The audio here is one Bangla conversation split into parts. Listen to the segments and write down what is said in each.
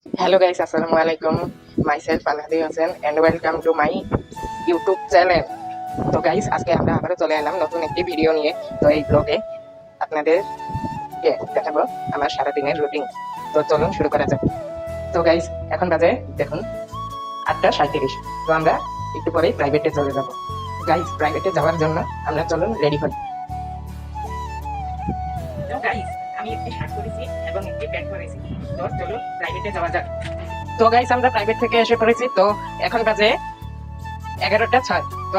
Hello guys, Assalamualaikum. Myself Alhadi Hossein and welcome to my YouTube channel. তো গাইস আজকে আমরা আবারও চলে এলাম নতুন একটি ভিডিও নিয়ে। তো এই ব্লগে আপনাদেরকে দেখাবো আমার সারাদিনের রুটিন। তো চলুন শুরু করা যাক। তো গাইস এখন বাজে দেখুন 8:37। তো আমরা একটু পরেই প্রাইভেটে চলে যাব। গাইস প্রাইভেটে যাওয়ার জন্য আমরা চলুন রেডি হই। তো গাইস আমি একটি শার্ট পরেছি এবং একটি প্যান্ট পরেছি। তো চলুন প্রাইভেটে যাওয়া যাক। তো গাইস আমরা প্রাইভেট থেকে এসে পড়েছি। তো এখন বাজে 11:06। তো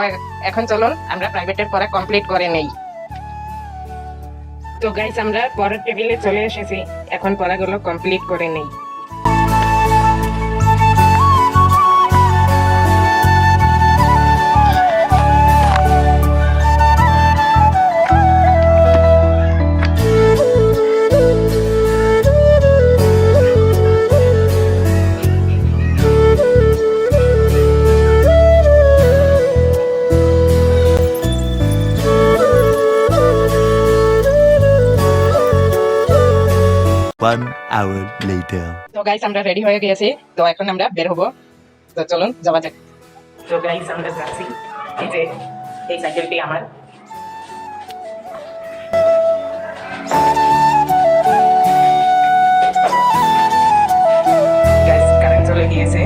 এখন চলুন আমরা প্রাইভেটের পড়া কমপ্লিট করে নেই। তো গাইস আমরা পরের টেবিলে চলে এসেছি, এখন পড়াগুলো কমপ্লিট করে নেই। One hour later. তো গাইস আমরা রেডি হয়ে গিয়েছি, তো এখন আমরা বের হবো। তো চলুন যাওয়া যাক। তো গাইস আমরা যাচ্ছি, এই যে এই সাইকেলটি আমার। গাইস কারেন্ট চলে গিয়েছে।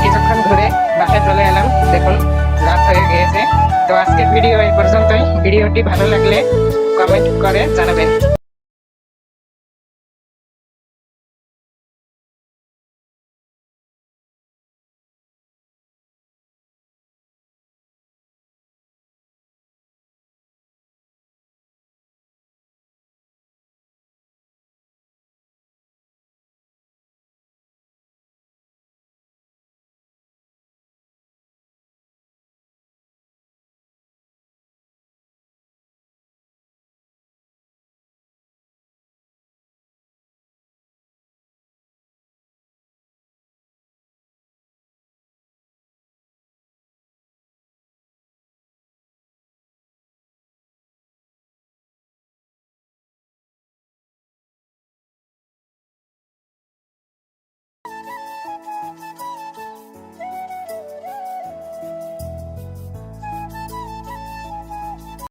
কিছুক্ষণ ঘুরে বাসায় চলে এলাম, দেখুন রাত হয়ে গিয়েছে। তো আজকের ভিডিও এই পর্যন্তই। ভিডিওটি ভালো লাগলে কমেন্ট করে জানাবেন।